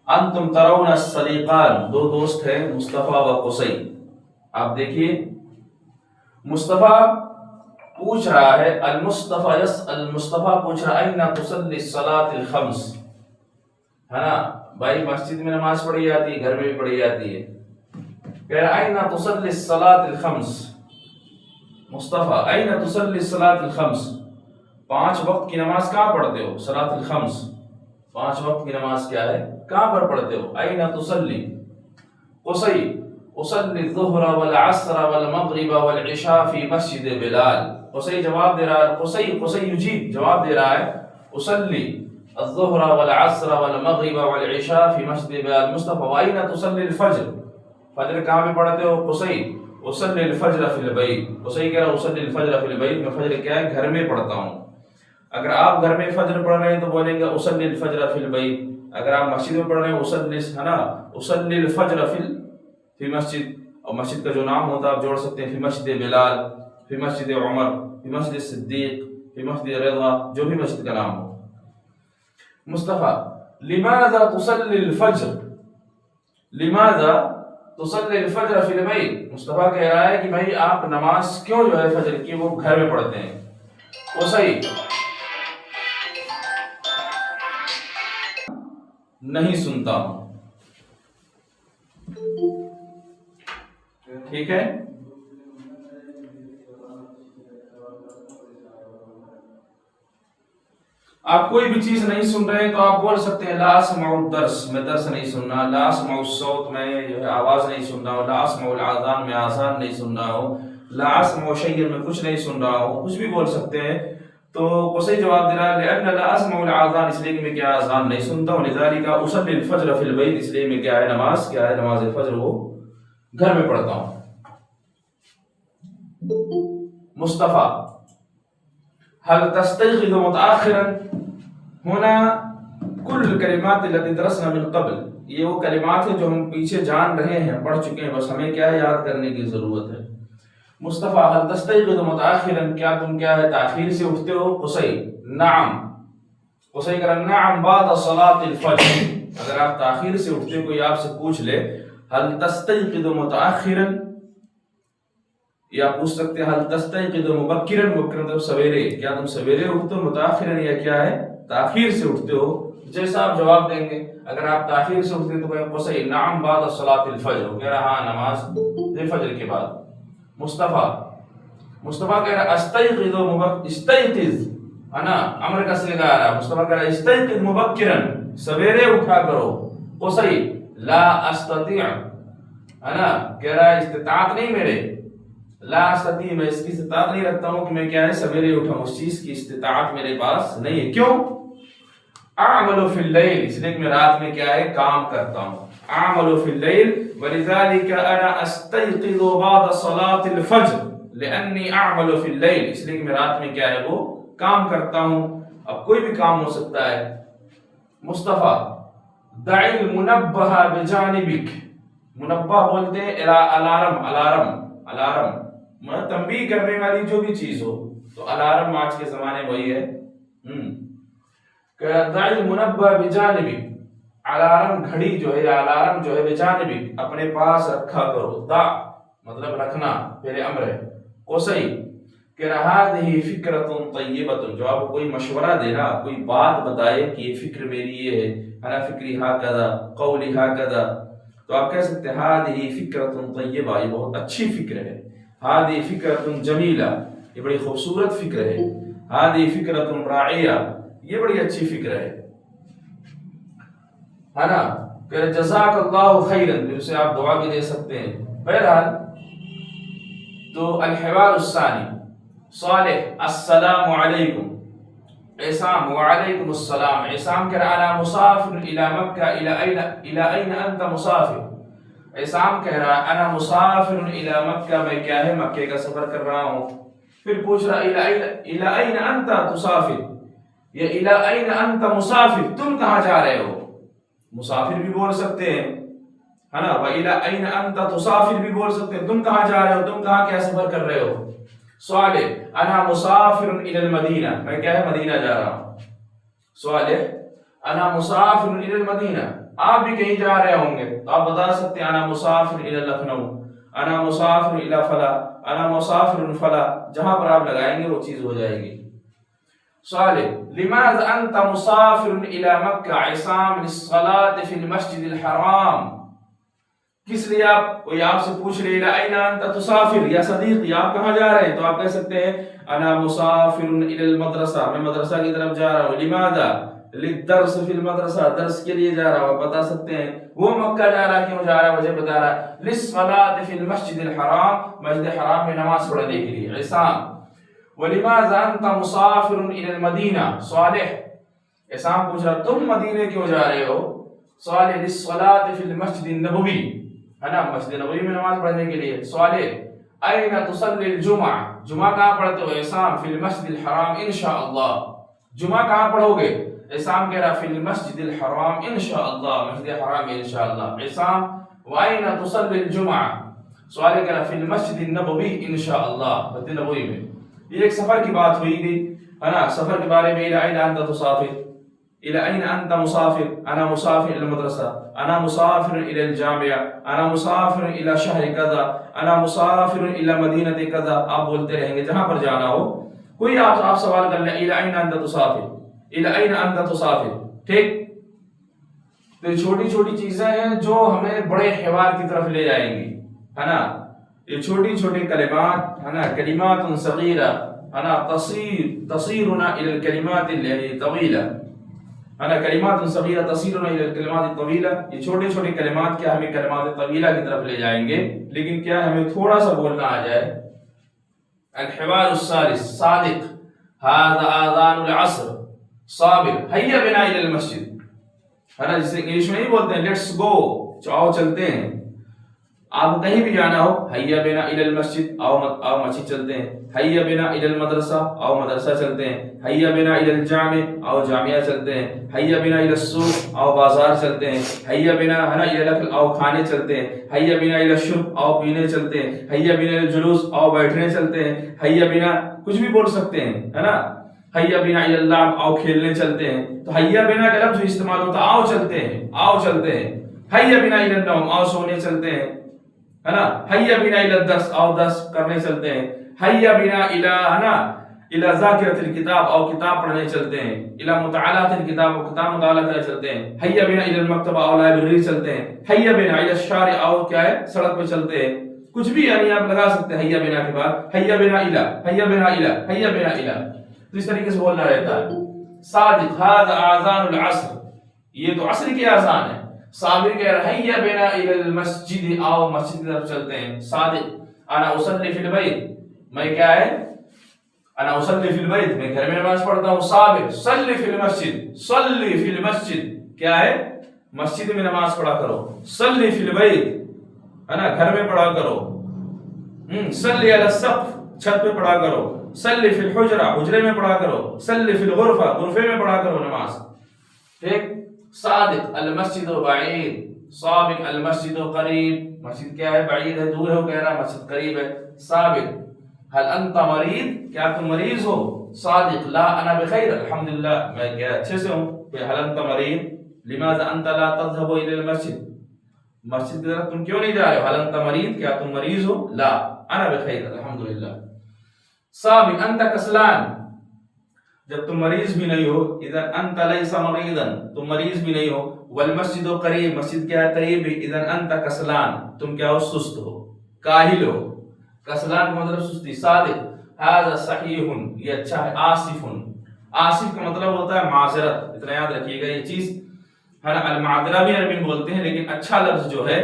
انتم ترون الصدیقان، دو دوست ہیں مصطفیٰ و قصی. آپ دیکھیے مصطفیٰ پوچھ رہا ہے، المصطفیٰ المصطفیٰ پوچھ رہا ہے این تصلی الصلاۃ الخمس، ہے نا بھائی مسجد میں نماز پڑھی جاتی ہے، گھر میں بھی پڑھی جاتی ہے. کہہ رہا این تصلی الصلاۃ الخمس، مصطفیٰ این تصلی الصلاۃ الخمس، 5 وقت کی نماز کہاں پڑھتے ہو؟ صلاۃ الخمس، 5 وقت کی نماز کیا ہے، کہاں پر پڑھتے ہو؟ این تصلی قصی اصلی الظہر والعصر والمغرب والعشاء فی مسجد بلال. قصی جواب دے رہا ہے، قصی یجیب جواب دے رہا ہے اصلی الظہر والعصر والمغرب والعشاء فی مسجد بلال. مصطفیٰ وَأَيْنَ تُصَلِّي الْفَجْرِ، فجر کہاں پہ پڑھتے ہو؟ قصی اصلی الفجر فی البیت. قصی کہہ رہا ہے اصلی الفجر فی البیت، میں فجر کیا ہے گھر میں پڑھتا ہوں. اگر آپ گھر میں فجر پڑھ رہے ہیں تو بولیں گے اصلی الفجر فی البیت. اگر آپ مسجد میں پڑھ رہے ہیں اصلی، ہے نا اصلی الفجر فی مسجد، اور مسجد کا جو نام ہوتا ہے آپ جوڑ سکتے ہیں فی مسجد بلال، فی مسجد عمر، فی مسجد صدیق، فی مسجد رضا، جو بھی مسجد کا نام ہو. مصطفیٰ لماذا تصلی الفجر، لماذا تصلی الفجر فی البیت، مصطفیٰ کہہ رہا ہے کہ بھائی آپ نماز کیوں جو ہے فجر کی وہ گھر میں پڑھتے ہیں. وہ صحیح نہیں سنتا ہوں. ٹھیک ہے، آپ کوئی بھی چیز نہیں سن رہے تو آپ بول سکتے ہیں لا اسمع الدرس، میں درس نہیں سننا. لا اسمع الصوت، میں جو ہے آواز نہیں سن رہا ہوں. لا اسمع الاذان، میں آذان نہیں سن رہا ہوں. لا اسمع شیئا، میں کچھ نہیں سن رہا ہوں. کچھ بھی بول سکتے ہیں. تو قصی جواب دے رہا ہے لأن لا اسمع الاذان، اس لیے کہ میں کیا اذان نہیں سنتا ہوں. لذلك اصلی الفجر فی البیت، اس لیے میں کیا ہے نماز کیا ہے نماز فجر وہ گھر میں پڑھتا ہوں. مصطفیٰ هل تستيقظ متأخرا، ہونا کل کلمات التي درسنا من قبل، یہ وہ کلمات ہیں جو ہم پیچھے جان رہے ہیں، پڑھ چکے ہیں، بس ہمیں کیا ہے یاد کرنے کی ضرورت ہے. مصطفیٰ هل تستيقظ متأخرا، کیا تم کیا ہے تاخیر سے اٹھتے ہو؟ قصی نعم، قصی کہہ رہا نعم بعد صلاة الفجر. اگر آپ تاخیر سے اٹھتے، کوئی آپ سے پوچھ لے هل تستيقظ متأخرا، یا پوچھ سکتے ہیں هل تستيقظ مبکرا، مبکرا مطلب سویرے، کیا تم سویرے اٹھتے ہو؟ متأخرا یا کیا ہے تاخیر سے اٹھتے ہو؟ جیسا آپ جواب دیں گے. اگر آپ تاخیر سے اٹھتے تو کہیں قصی نعم بعد صلاة الفجر، کہہ رہا ہاں نماز فجر کے بعد. مصطفیٰ کہہ رہا استيقظ استيقظ، ہے نا امر کا صیغہ آ رہا. مصطفیٰ کہہ رہا استيقظ مبکرا، سویرے اٹھا کرو. قصی لا استطيع، ہے نا کہہ رہا ہے استطاعت نہیں میرے، لا استطيع، میں اس کی استطاعت نہیں رکھتا ہوں کہ میں کیا ہے سویرے اٹھاؤں، اس چیز کی استطاعت میرے پاس نہیں ہے. کیوں؟ اعمل فی اللیل، اس لیے کہ میں رات میں کیا ہے کام کرتا ہوں. اعمل فی اللیل ولذلك انا استيقظ بعد صلاة الفجر لانی اعمل فی اللیل، اس لیے کہ میں رات میں کیا ہے وہ کام کرتا ہوں. اب کوئی بھی کام ہو سکتا ہے. مصطفیٰ دع المنبہ بجانبک، منبہ بولتے ہیں الارم، الارم تنبیہ کرنے والی جو بھی چیز ہو، تو الارم آج کے زمانے وہی ہے. کہ دع المنبہ بجانبک، الارم گھڑی جو ہے یا الارم جو ہے بجانبک اپنے پاس رکھا کرو. دع مطلب رکھنا، پہلے امر ہے. قصی کہ هذه فکرۃ طیبۃ، جو آپ کو کوئی مشورہ دینا، کوئی بات بتائے کہ یہ فکر میری یہ ہے، انا فکری هكذا قولی هكذا، تو آپ کہہ سکتے ہیں هذه فکرۃ طیبہ، یہ بہت اچھی فکر ہے. هذه فکرۃ جمیلہ، یہ بڑی خوبصورت فکر ہے. هذه فکرۃ راعیہ، یہ بڑی اچھی فکر ہے نا. کہ جزاک اللہ خیرا، جسے آپ دعا بھی دے سکتے ہیں. بہرحال تو الحوار الثانی صالح السلام علیکم، عصام وعلیکم السلام. عصام کہہ رہا انا مسافر الى مکہ، الى این انت مسافر. عصام کہہ رہا انا مسافر الى مکہ، میں کیا ہے مکے کا سفر کر رہا ہوں. پھر پوچھ رہا الى این انت تسافر، یا الى این انت مسافر، تم کہاں جا رہے ہو؟ مسافر بھی بول سکتے ہیں، ہے نا. وَإِلَىٰ أَيْنَ أَنْتَ تُسَافِرُ بھی بول سکتے ہیں، تم کہاں جا رہے ہو، تم کہاں کیا سفر کر رہے ہو. صالح انا مسافر الى المدینہ، میں کیا ہے مدینہ جا رہا ہوں. صالح انا مسافر الى المدینہ، آپ بھی کہیں جا رہے ہوں گے تو آپ بتا سکتے ہیں انا مسافر الی لکھنؤ، انا مسافر الی فلا، انا مسافر فلا، جہاں پر آپ لگائیں گے وہ چیز ہو جائے گی۔ سوال لماذا انت مسافر الى مکہ عصام للصلاة فی المسجد الحرام، کس لیے کوئی آپ سے پوچھ رہے ہیں اين انت تسافر یا صدیقی، آپ کہاں جا رہے ہیں، تو آپ کہہ سکتے ہیں انا مسافر الى المدرسہ، میں مدرسہ کی طرف جا رہا ہوں، لماذا للدرس فی المدرسہ، درس کے لیے جا رہا ہوں، بتا سکتے ہیں وہ مکہ جا رہا ہے، کیوں جا رہا ہے، وجہ بتا رہا ہے، للصلاة فی المسجد الحرام، مسجد حرام میں نماز پڑھنے کے لیے، عصام۔ ولماذا انت مسافر الى المدینہ، صالح، عصام پوچھ رہا تم مدینے کیوں جا رہے ہو، صالح للصلاة فی المسجد النبوی، ہے نا، مسجد نبوی میں نماز پڑھنے کے لیے، صالح این تصلی الجمعہ، جمعہ کہاں پڑھتے ہو، عصام فی المسجد الحرام انشاءاللہ، جمعہ کہاں پڑھو گے، عصام کہہ رہا فی المسجد الحرام انشاءاللہ، مسجد حرام میں انشاءاللہ، عصام وَأَيْنَ تُصَلِّ الْجُمْعَةِ، سوال کہہ رہا فی المسجد النبوی انشاءاللہ، مسجد نبوی میں۔ یہ ایک سفر کی بات ہوئی گئی، ہے نا، سفر کے بارے میں اِلَى أَيْنَ أَنْتَ تُسَافِرُ، إلى أين أنت مسافر، أنا مسافر إلى المدرسة، أنا مسافر إلى الجامعة، أنا مسافر إلى شهر كذا، أنا مسافر إلى مدينة كذا، آپ بولتے رہیں گے جہاں پر جانا ہو، کوئی آپ سوال کر لیں إلى أين أنت تسافر، إلى أين أنت تسافر، ٹھیک؟ تو یہ چھوٹی چھوٹی چیزیں ہیں جو ہمیں بڑے حوار کی طرف لے جائیں گی، ہے نا، یہ چھوٹی چھوٹی کلمات، ہے نا، کلمات صغیرہ، ہے نا، تصیرنا إلى الكلمات الطویلہ، انا کلمات صغیرہ تصیرنا الی الکلمات الطویلہ، یہ چھوٹے چھوٹے کلمات کیا ہمیں کلمات طویلہ کی طرف لے جائیں گے، لیکن کیا ہمیں تھوڑا سا بولنا آ جائے۔ الحوار الثالث صادق هذا آذان العصر، صابر هيا بنا الى المسجد، ہے نا، جسے انگلش میں نہیں بولتے ہیں لیٹس گو، چاہو چلتے ہیں، آپ کہیں بھی جانا ہو حیا بنا الی المسجد، آؤ مسجد چلتے ہیں، حیا بنا الی المدرسہ، آؤ مدرسہ چلتے ہیں، حیا بنا الی الجامع، آؤ جامعہ چلتے ہیں، حیا بنا الی السوق، آؤ بازار چلتے ہیں، حیا بنا، ہے نا، الی الاکل، آؤ کھانے چلتے ہیں، حیا بنا الی الشرب، آؤ پینے چلتے ہیں، حیا بنا الی الجلوس، آؤ بیٹھنے چلتے ہیں، حیا بنا کچھ بھی بول سکتے ہیں، ہے نا، حیا بنا الی اللعب، آؤ کھیلنے چلتے ہیں، تو حیا بنا کا لفظ استعمال ہوتا ہے آؤ چلتے ہیں، آؤ چلتے ہیں، حیا بنا الی النوم، آؤ سونے چلتے ہیں، ہے نا، حیا بنا الی الدرس، آؤ درس کرنے چلتے ہیں، حیا بنا الی، ہے نا، الی ذاکرۃ الکتاب، آؤ کتاب پڑھنے چلتے ہیں، الی مطالعۃ الکتاب، اور کتاب مطالعہ کرنے چلتے ہیں، حیا بنا الی المکتبہ، آؤ لائبریری چلتے ہیں، حیا بنا الی الشارع، آؤ کیا ہے سڑک پہ چلتے ہیں، کچھ بھی یعنی آپ لگا سکتے ہیں حیا بنا کے بعد، حیا بنا الی، حیا بنا الی، حیا بنا الی، تو اس طریقے سے بولنا رہتا ہے۔ صادق هذا آذان العصر، یہ تو عصر کی اذان ہے۔ صابر کہہ رہا ہے حیا بنا الی المسجد، آؤ مسجد کی طرف چلتے ہیں۔ صادق انا اصلی فی البیت، میں کیا ہے، انا اصلی فی البیت، میں گھر میں نماز پڑھتا ہوں۔ صابر صلی فی المسجد، صلی فی المسجد، کیا ہے، مسجد میں نماز پڑھا کرو۔ صلی فی البیت، ہے نا، گھر میں پڑھا کرو۔ صلی علی السقف، چھت پہ پڑھا کرو۔ صلی فی الحجرہ، حجرے میں پڑھا کرو۔ صلی فی الغرفہ، غرفے میں پڑھا کرو نماز، ٹھیک۔ صادق المسجد بعید، صابق المسجد قریب، مسجد کیا ہے، بعید ہے، دور ہے، وہ کہہ رہا مسجد قریب ہے۔ صابق هل انت مریض، کیا تم مریض ہو؟ صادق لا انا بخیر، الحمدللہ میں کیا اچھے سے ہوں۔ هل انت مریض، لماذا انت لا تذهب الى المسجد، مسجد کی طرف تم کیوں نہیں جا رہے ہو؟ هل انت مریض، کیا تم مریض ہو؟ لا انا بخیر، الحمدللہ۔ صابق انت کسلان، جب تم مریض بھی نہیں ہو، اذا انت لیس مریضا، تم مریض بھی نہیں ہو۔ والمسجد قریب، مسجد کیا ہے، قریب ہے۔ اذا انت کسلان، تم کیا ہو، سست ہو، کاہل ہو۔ کسلان کا مطلب سستی۔ صادق هذا صحیح، یہ اچھا ہے۔ آصف، آصف کا مطلب ہوتا ہے معذرت، اتنا یاد رکھیے گا یہ چیز، ہے نا، المعذرہ بھی عربی میں بولتے ہیں، لیکن اچھا لفظ جو ہے،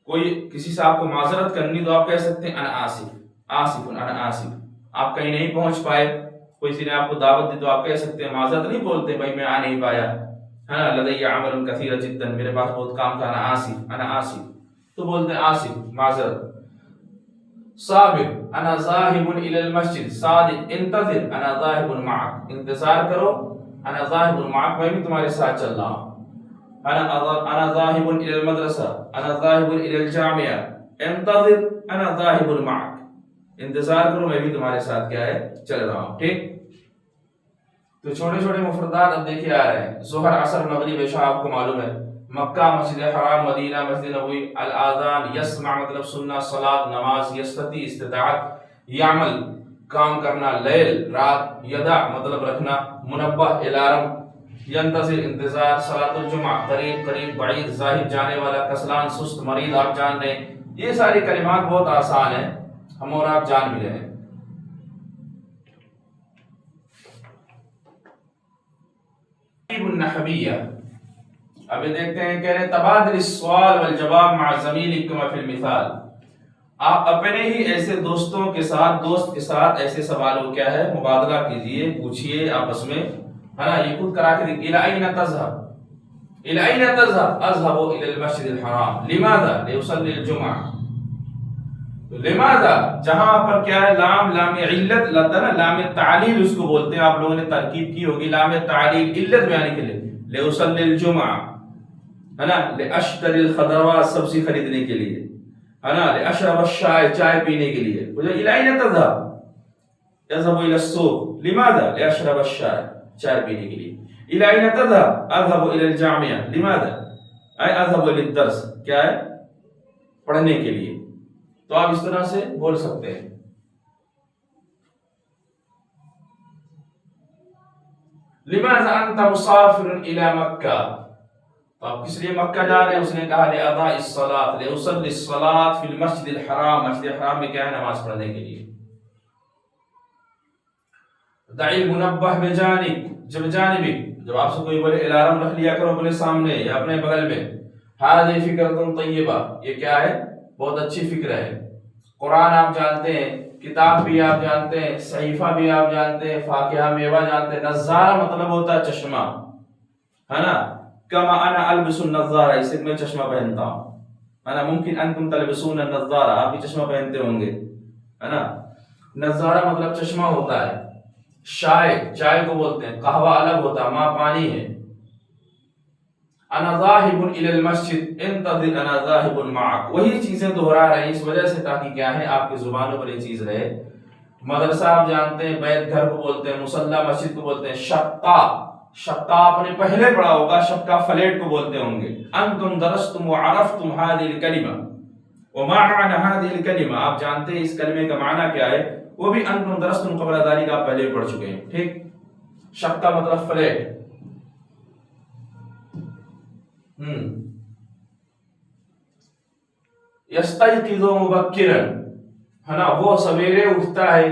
کوئی کسی سے آپ کو معذرت کرنی تو آپ کہہ سکتے ہیں انا آصف، آصف، انا آصف۔ آپ کہیں نہیں پہنچ پائے، کوئی سی نے آپ کو دعوت دی تو آپ کہہ سکتے ہیں، معذرت نہیں بولتے بھائی میں آ نہیں پایا، ہے نا، لدی عمل کثیر جدا، میرے پاس بہت کام تھا، انا آصف، انا آصف، تو بولتے ہیں آصف، معذرت۔ صابر انا ذاہب الی المسجد، صادق انتظر انا ذاہب معک، انتظار کرو، انا ذاہب معک، میں بھی تمہارے ساتھ چل رہا ہوں۔ انا ذاہب الی المدرسہ، انا ذاہب الی الجامعہ، انتظر انا ذاہب معک، انتظار کرو میں بھی تمہارے ساتھ کیا ہے، چل رہا ہوں، ٹھیک۔ تو چھوٹے چھوٹے مفردات اب دیکھیے آ رہے ہیں، ظہر، عصر، مغرب، عشاء آپ کو معلوم ہے، مکہ مسجد حرام، مدینہ مسجد نبوی، الاذان یسمع مطلب سننا، صلاۃ نماز، یستطیع استطاعت، یعمل کام کرنا، لیل رات، یدع مطلب رکھنا، منبہ الارم، ینتظر انتظار، صلاۃ الجمعہ قریب قریب، بعید ظاہر جانے والا، کسلان سست، مرید آپ جان رہے ہیں. یہ ساری کلمات بہت آسان ہیں، ہم اور آپ جان بھی رہے ہیں. النحویہ، اب یہ دیکھتے ہیں، کہہ رہے تبادل السؤال والجواب مع زمیلکم فی المثال. آپ اپنے ہی ایسے دوستوں کے ساتھ، دوست کے ساتھ ایسے سوال کو کیا ہے مبادلہ کیجئے، پوچھئے آپس میں، ہے نا. یہ خود کرا کے دیکھ. الی این تذهب، الی این تذهب، اذهب الى المسجد الحرام. لماذا؟ لیصلی الجمعہ. لماذا جہاں پر کیا ہے لام، لام علت لگتا ہے نا، لام تعلیل اس کو بولتے ہیں، آپ لوگوں نے ترکیب کی ہوگی. لام تعلیل علت بیان کے لیے، لیصلی الجمعہ، ہے نا. لاشتری الخضروات، سبزی خریدنے کے لیے، ہے نا. لاشرب الشاي، چائے پینے کے لیے. الی این تذهب، يذهب الى السوق. لماذا؟ لاشرب الشاي، چائے پینے کے لیے. الی این تذهب، اذهب الى الجامعہ. لماذا؟ اي اذهب للدرس، کیا ہے پڑھنے کے لیے. تو آپ اس طرح سے بول سکتے ہیں. لماذا انت مسافر الى مکہ، تو آپ کس لیے مکہ جا رہے ہیں؟ اس نے کہا لأداء الصلاة، لأصلي الصلاة في المسجد الحرام، مسجد الحرام میں کیا ہے نماز پڑھنے کے لیے. دعی المنبہ بجانب، جب جانبک، جب آپ سے کوئی بولے الارم رکھ لیا کرو اپنے سامنے یا اپنے بغل میں. هذه فکرۃ طیبہ، یہ کیا ہے بہت اچھی فکر ہے. قرآن آپ جانتے ہیں، کتاب بھی آپ جانتے ہیں، صحیفہ بھی آپ جانتے ہیں، فاکہہ میوہ جانتے ہیں. نظارہ مطلب ہوتا ہے چشمہ، ہے نا. کما انا البس النظارہ، اسے میں چشمہ پہنتا ہوں، ہے نا. ممکن انتم تلبسون النظارہ، آپ بھی چشمہ پہنتے ہوں گے، ہے نا. نظارہ مطلب چشمہ ہوتا ہے. شائے، چائے کو بولتے ہیں. قہوہ الگ ہوتا ہے، ماں پانی ہے. انا ذاہب الی المسجد، انتظر انا ذاہب معک. وہی چیزیں دہرا رہے ہیں اس وجہ سے تاکہ کیا ہے آپ کی زبانوں پر یہ چیز رہے. مدرسہ آپ جانتے ہیں، بیت گھر کو بولتے ہیں، مصلی مسجد کو بولتے ہیں. شقہ، شقہ آپ نے پہلے پڑھا ہوگا، شقہ فلیٹ کو بولتے ہوں گے. انتم درستم وعرفتم هذه الکلمہ وما معنى هذه الکلمہ، آپ جانتے ہیں اس کلمے کا معنی کیا ہے، وہ بھی انتم درستم قبل ذلك آپ پہلے پڑھ چکے ہیں. ٹھیک. شقہ مطلب فلیٹ. یستیقظ مبکرا، ہے نا، وہ سویرے اٹھتا ہے.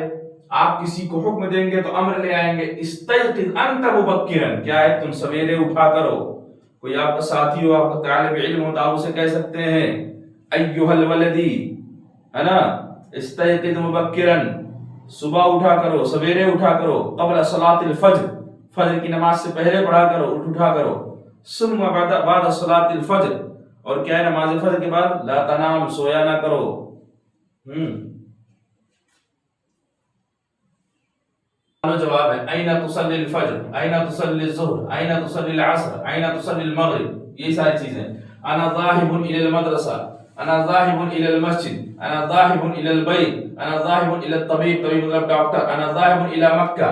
آپ کسی کو حکم دیں گے تو امر لے آئیں گے. استیقظ انت مبکرا، کیا ہے تم سویرے اٹھا کرو. کوئی آپ کا ساتھی ہو، آپ کا طالب علم ہو، تو آپ اسے کہہ سکتے ہیں ایھا الولدی، ہے نا. استیقظ مبکرا، صبح اٹھا کرو، سویرے اٹھا کرو. قبل صلاۃ الفجر، فجر کی نماز سے پہلے پڑھا کرو، اٹھا کرو. ثم بعد صلاۃ الفجر، اور کیا ہے نماز فجر کے بعد لا تنام، سویا نہ کرو. جواب ہے این تصلی الفجر، این تصلی الظہر، این تصلی العصر، این تصلی المغرب. یہ ساری چیزیں. انا ذاہب الی المدرسہ، انا ذاہب الی المسجد، انا ذاہب الی البیت، انا ذاہب الی الطبیب، طبیب مطلب ڈاکٹر. انا ذاہب الی مکہ.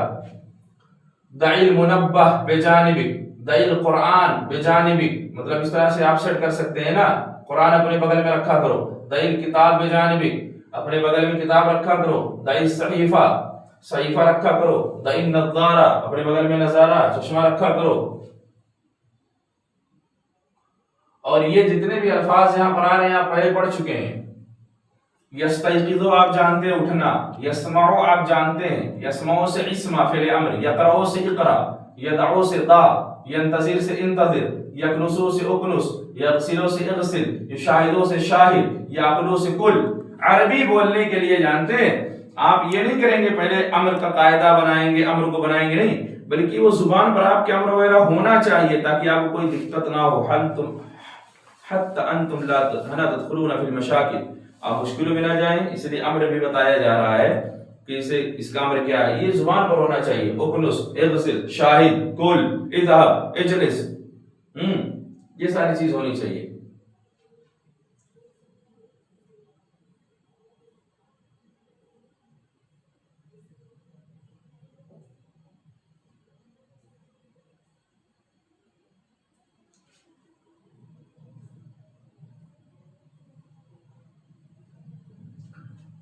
دعی المنبہ بجانبک، دعی القرآن بجانبک، مطلب اس طرح سے آپ سیٹ کر سکتے ہیں نا. قرآن اپنے بغل میں رکھا کرو. دعی الکتاب بجانبک، اپنے بغل میں کتاب رکھا کرو. دعی الصحیفہ، صحیفہ رکھا کرو. دعی النظارہ، اپنے بغل میں نظارہ چشمہ رکھا کرو. اور یہ جتنے بھی الفاظ یہاں پر آ رہے ہیں آپ پہلے پڑھ چکے ہیں. یستیقظ آپ جانتے ہیں اٹھنا. یسمع آپ جانتے ہیں، یسمع سے اسمع فعل امر، یقرأ سے اقرا، یدعو سے دا، ینتظر سے انتظر، یکنس سے اکنس، یغسل سے اغسل، یشاہد سے شاہد، یاکل سے کل. عربی بولنے کے لیے جانتے ہیں آپ یہ نہیں کریں گے پہلے امر کا قاعدہ بنائیں گے، امر کو بنائیں گے نہیں، بلکہ وہ زبان پر آپ کے امر وغیرہ ہونا چاہیے تاکہ آپ کو کوئی دقت نہ ہو. حتی انتم لا تدخلون فی المشاکل، آپ مشکلوں میں نہ جائیں. اس لیے امر بھی بتایا جا رہا ہے کہ اسے اس کا امر کیا ہے، یہ زبان پر ہونا چاہیے. اکنس، اغسل، شاہد، کل، اذهب، اجلس، یہ ساری چیز ہونی چاہیے.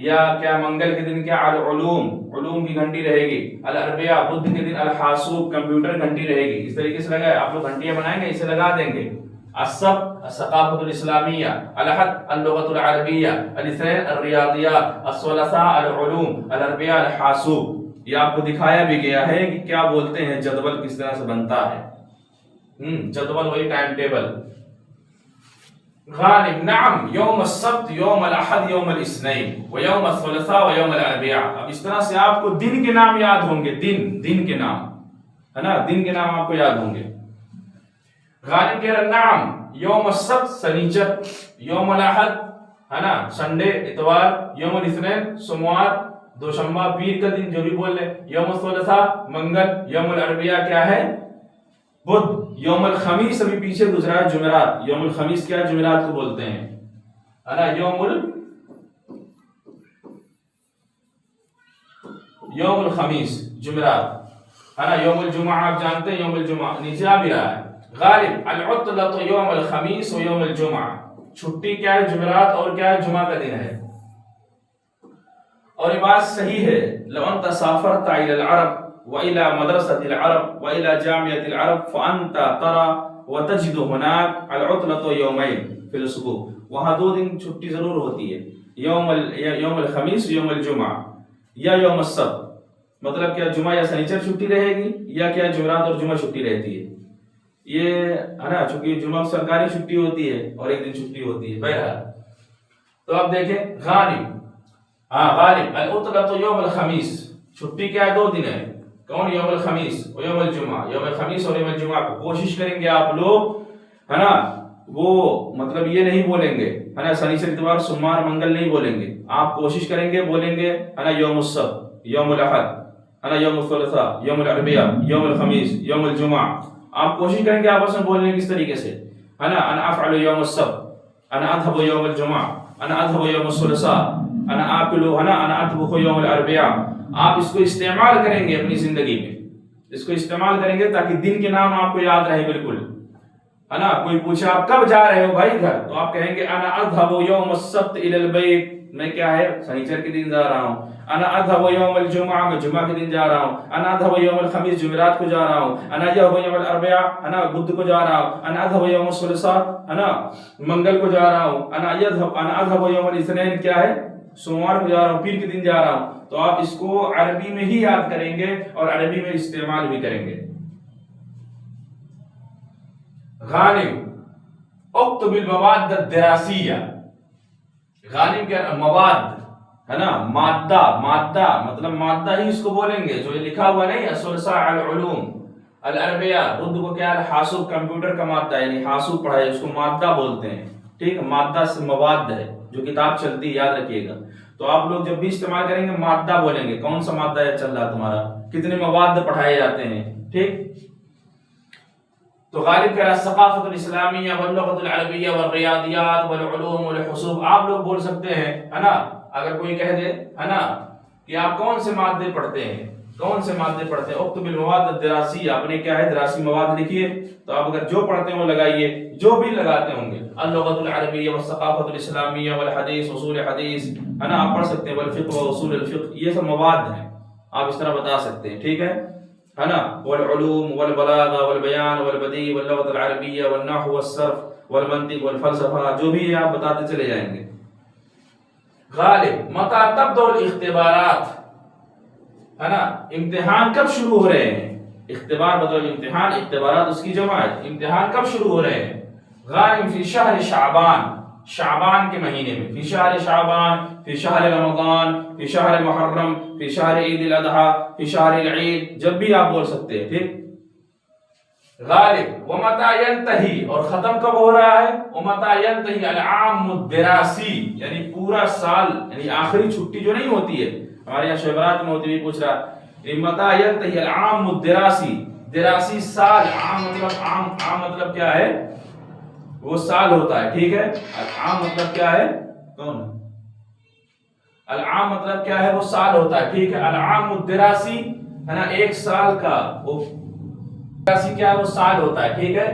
یا کیا منگل کے دن کیا العلوم، علوم کی گھنٹی رہے گی، الاربعاء بدھ کے دن الحاسوب کمپیوٹر گھنٹی رہے گی. اس طریقے سے لگائے آپ لوگ گھنٹیاں بنائیں گے اسے لگا دیں گے. السبت الثقافة الإسلامية، الأحد اللغة العربية، الاثنين الرياضيات، الثلاثاء العلوم، الأربعاء الحاسوب. یہ آپ کو دکھایا بھی گیا ہے کہ کیا بولتے ہیں جدول کس طرح سے بنتا ہے. جدول وہی ٹائم ٹیبل. غالب نعم یوم السبت یوم الاحد یوم الاثنین ویوم الثلاثاء ویوم الاربعاء. اب اس طرح سے آپ کو دن کے نام یاد ہوں گے، دن کے نام ہے نا، دن کے نام آپ کو یاد ہوں گے. غالب کہہ رہا نعم یوم السبت سنیچر، یوم الاحد ہے نا سنڈے اتوار، یوم الاثنین سوموار دوشنبہ پیر کا دن جو بھی بول لے، یوم الثلاثاء منگل، یوم الاربعاء کیا ہے بدھ، یوم الخمیس ابھی پیچھے گزرا ہے جمعرات. یوم الخمیس کیا جمعرات کو بولتے ہیں ہے نا. یوم الخمیس جمعرات ہے نا. یوم الجمعہ آپ جانتے ہیں، یوم الجمعہ نیچے آ بھی رہا ہے. غالب العطلۃ یوم الخمیس و یوم الجمعہ، چھٹی کیا ہے جمعرات اور کیا ہے جمعہ کا دن ہے. اور یہ بات صحیح ہے. لو انت سافرت الى العرب والى مدرسة العرب والى جامعة العرب فانت ترى وتجد هناك العطلة يومين في الاسبوع. وہاں دو دن چھٹی ضرور ہوتی ہے، یوم الخمیس یوم الجمعہ یا یوم السبت. مطلب کیا جمعہ یا سنیچر چھٹی رہے گی یا کیا جمعرات اور جمعہ چھٹی رہتی ہے. یہ ہے نا چونکہ جمعہ سرکاری چھٹی ہوتی ہے اور ایک دن چھٹی ہوتی ہے. بہرحال تو آپ دیکھیں غالب غالب العطلۃ یوم الخمیس، چھٹی کیا ہے دو دن ہے. کون؟ یوم الخمیس و یوم الجمعہ. یوم الخمیس اور یوم الجمعہ کو کوشش کریں گے آپ لوگ ہے نا وہ مطلب یہ نہیں بولیں گے ہے نا سنیچر اتوار سوموار منگل نہیں بولیں گے. آپ کوشش کریں گے بولیں گے ہے نا یوم السبت یوم الاحد ہے نا یوم الثلاثاء یوم الاربعاء یوم الخمیس یوم الجمعہ. آپ کوشش کریں گے آپس میں بولنے کس طریقے سے ہے نا. انا افعل یوم السبت، انا اذهب یوم الجمعہ، انا اذهب یوم الثلاثاء، انا آکل ہے نا انا اطبخ یوم الاربعاء. آپ اس کو استعمال کریں گے اپنی زندگی میں، اس کو استعمال کریں گے تاکہ دن کے نام آپ کو یاد رہے بالکل ہے نا. کوئی پوچھے آپ کب جا رہے ہو بھائی گھر، تو آپ کہیں گے انا اذهب یوم السبت الى البیت، میں کیا ہے سنیچر کے دن جا رہا ہوں. انا اذهب یوم الجمعہ، میں جمعہ کے دن جا رہا ہوں. انا اذهب یوم الخمیس، جمعرات کو جا رہا ہوں. انا اذهب یوم الاربعاء ہے نا بدھ کو جا رہا ہوں. انا اذهب یوم الثلاثاء ہے نا منگل کو جا رہا ہوں. انا اذهب یوم الاثنین کیا ہے سوموار کو جا رہا ہوں، پیر کے دن جا رہا ہوں. تو آپ اس کو عربی میں ہی یاد کریں گے اور عربی میں استعمال بھی کریں گے. غالب اکتب المواد الدراسیہ، غالب کیا مواد ہے نا مادہ، مادہ مطلب مادہ ہی اس کو بولیں گے جو یہ لکھا ہوا نہیں الثلاثاء العلوم، الاربعاء بدھ کو کیا ہے حاسوب کمپیوٹر کا مادہ یعنی حاسوب پڑھائی اس کو مادہ بولتے ہیں. ٹھیک ہے، مادہ سے مواد ہے جو کتاب چلتی ہے یاد رکھیے گا. تو آپ لوگ جب بھی استعمال کریں گے مادہ بولیں گے، کون سا مادہ ہے چل رہا تمہارا، کتنے مواد پڑھائے جاتے ہیں. ٹھیک. تو غالب کہہ رہا ثقافت الاسلامیہ واللغۃ العربیہ والریاضیات والعلوم والحسوب. آپ لوگ بول سکتے ہیں ہے نا اگر کوئی کہہ دے ہے نا کہ آپ کون سے مادے پڑھتے ہیں، کون سے مادے پڑھتے ہیں. اکتب المواد الدراسیہ، آپ نے کیا ہے دراسی مواد لکھیے. تو آپ اگر جو پڑھتے ہیں وہ لگائیے، جو بھی لگاتے ہوں گے اللغۃ العربیہ والثقافت الاسلامیہ والحدیث اصول حدیث ہے نا آپ پڑھ سکتے ہیں، والفقہ واصول الفقہ، یہ سب مواد ہیں آپ اس طرح بتا سکتے ہیں. ٹھیک ہے نا. والعلوم والبلاغہ والبیان والبدیع واللغۃ العربیہ والنحو والصرف والمنطق والفلسفہ، جو بھی ہے آپ بتاتے چلے جائیں گے. غالب متى تبدأ الاختبارات ہے نا امتحان کب شروع ہو رہے ہیں. اختبار مطلب امتحان، اختبارات اس کی جمع ہے. امتحان کب شروع ہو رہے ہیں. غالب فی شہر شعبان، شعبان کے مہینے میں. فی شہر شعبان، فی شہر رمضان، فی شہر محرم، فی شہر عید الاضحیٰ، فی شہر العید، جب بھی آپ بول سکتے ہیں. ٹھیک. غالب ومتى ينتهي، اور ختم کب ہو رہا ہے. ومتى ينتهي العام الدراسی، یعنی پورا سال یعنی آخری چھٹی جو نہیں ہوتی ہے ہمارے یہاں شعبرات میں ہوتی ہے. پوچھ رہا متى ينتهي العام الدراسی، دراسی سال، عام مطلب عام مطلب کیا ہے وہ سال ہوتا ہے. ٹھیک ہے. العام مطلب کیا ہے، کون العام مطلب کیا ہے وہ سال ہوتا ہے. ٹھیک ہے. العام الدراسی ہے نا ایک سال کا، وہ دراسی کیا ہے وہ سال ہوتا ہے. ٹھیک ہے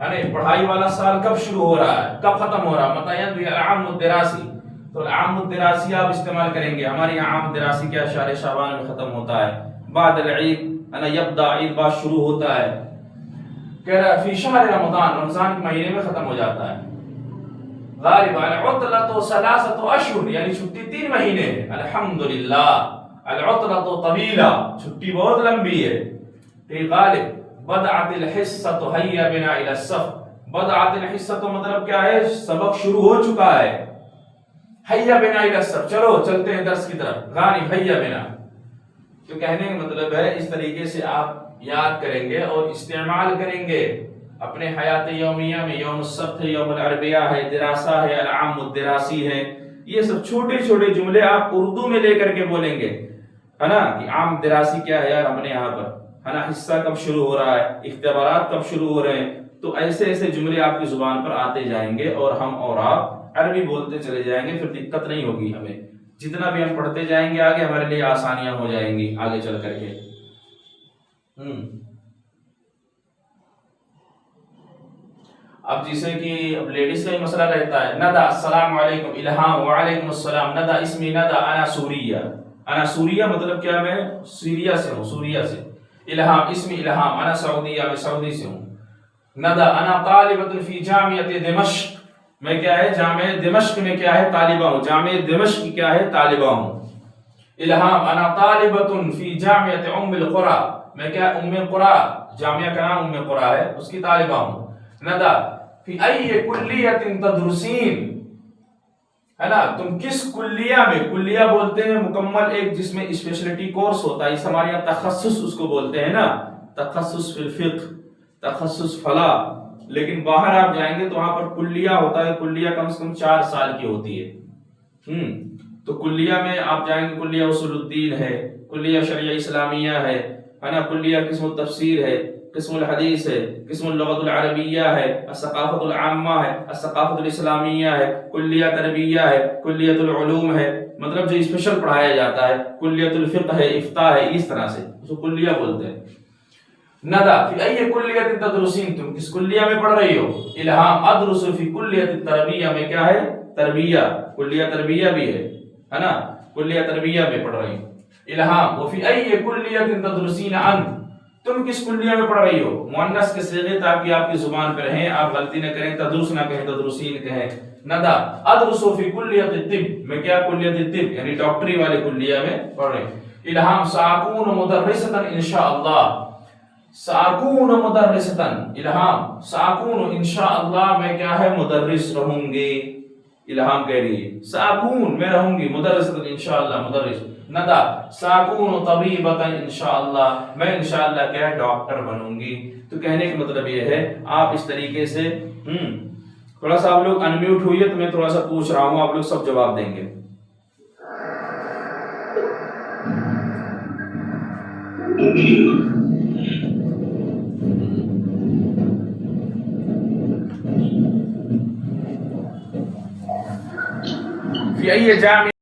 نا. پڑھائی والا سال کب شروع ہو رہا ہے کب ختم ہو رہا ہے. متى ينتهي العام الدراسی. تو عام الدراسی آپ استعمال کریں گے. ہمارے یہاں عام دراسی کیا شہر شعبان میں ختم ہوتا ہے, بعد العید انا یبدا, عید بعد شروع ہوتا ہے. کہہ رہا فی شہر رمضان, رمضان کے مہینے میں ختم ہو جاتا ہے. غالب العطلۃ ثلاثۃ اشہر, یعنی چھٹی 3 مہینے ہے. الحمدللہ العطلۃ طویلہ, چھٹی بہت لمبی ہے. کہ غالب بدعت الحصۃ حی بنا الی الصف, بدعت الحصۃ مطلب کیا ہے, سبق شروع ہو چکا ہے. حی بنا الی الصف, چلو چلتے ہیں درس کی طرف. غالب حی بنا, تو کہنے کا مطلب ہے اس طریقے سے آپ یاد کریں گے اور استعمال کریں گے اپنے حیات یومیہ میں. یوم السبت ہے, یوم الاربعاء ہے, دراسہ ہے, العام الدراسی ہے. یہ سب چھوٹے چھوٹے جملے آپ اردو میں لے کر کے بولیں گے, ہے نا, کہ عام دراسی کیا ہے یار ہم نے یہاں پر, ہے نا, حصہ کب شروع ہو رہا ہے, اختبارات کب شروع ہو رہے ہیں. تو ایسے ایسے جملے آپ کی زبان پر آتے جائیں گے اور ہم اور آپ عربی بولتے چلے جائیں گے. پھر دقت نہیں ہوگی ہمیں, جتنا بھی ہم پڑھتے جائیں گے آگے ہمارے لیے آسانیاں ہو جائیں گی آگے چل کر کے. اب جیسے کہ اب لیڈیز کا ہی مسئلہ رہتا ہے, ندا السلام علیکم, الہام وعلیکم السلام, ندا اسمی ندا انا سوریہ, انا سوریہ مطلب کیا, میں سیریا سے ہوں, سوریہ سے. الہام اسمی الہام, انا سعودیہ, میں سعودی سے ہوں. ندا انا طالبۃ فی جامعۃ دمشق, میں کیا ہے جامعہ دمشق میں کیا ہے طالبہ ہوں, جامعہ دمشق کی کیا ہے طالبہ ہوں. الہام انا طالبۃ فی جامعۃ ام القری, میں کیا ام القری, جامعہ کا نام ام القری ہے, اس کی طالبہ ہوں. ندا فی ای کلیۃ تدرسین, ہے نا, تم کس کلیہ میں, کلیہ بولتے ہیں مکمل ایک جس میں اسپیشلٹی کورس ہوتا ہے, اس ہمارے یہاں تخصص اس کو بولتے ہیں نا, تخصص فی الفقہ, تخصص فلاح. لیکن باہر آپ جائیں گے تو وہاں پر کلیہ ہوتا ہے, کلیہ کم سے کم 4 سال کی ہوتی ہے. تو کلیہ میں آپ جائیں گے, کلیہ اصول الدین ہے, کلیہ شریعہ اسلامیہ ہے نا, کلیہ قسم التفسیر ہے, قسم الحدیث ہے, قسم اللغت العربیہ ہے, الثقافت العامہ ہے, الثقافت الاسلامیہ ہے, کلیہ تربیہ ہے, کلیۃ العلوم ہے, مطلب جو اسپیشل پڑھایا جاتا ہے, کلیۃ الفقہ ہے, افتاء ہے, اس طرح سے اس کو کلیہ بولتے ہیں. ندا فی ای کلیۃ تدرسین, تم کس کلیہ میں پڑھ رہی ہو. الہام ادرس فی کلیۃ التربیہ, میں کیا ہے تربیہ, کلیہ تربیہ بھی ہے نا, کلیہ تربیہ میں پڑھ رہی ہوں. الہام وفی ای کلیۃ تدرسین انت, تم کس کلیہ میں پڑھ رہی ہو, مؤنث کے صیغے تاکہ آپ کی زبان پہ رہیں, آپ غلطی نہ کریں, تدرس نہ کہیں, تدرسین کہیں. ندا ادرس فی کلیۃ الطب, میں کیا کلیۃ الطب یعنی ڈاکٹری والے کلیہ میں پڑھ رہی ہوں. الہام ساکون مدرسۃ انشاءاللہ, ساکون مدرسۃ, الہام ساکون انشاءاللہ, میں کیا ہے مدرس رہوں گی. الہام کہہ رہی ہے ساکون میں رہوں گی, مدرسۃ انشاءاللہ مدرس. ندا ساکون طبیبۃ انشاءاللہ, میں انشاءاللہ کیا ہے ڈاکٹر بنوں گی. تو کہنے کا مطلب یہ ہے آپ اس طریقے سے تھوڑا سا آپ لوگ انمیوٹ ہوئیے, تو میں تھوڑا سا پوچھ رہا ہوں, آپ لوگ سب جواب دیں گے. فی ای جامعہ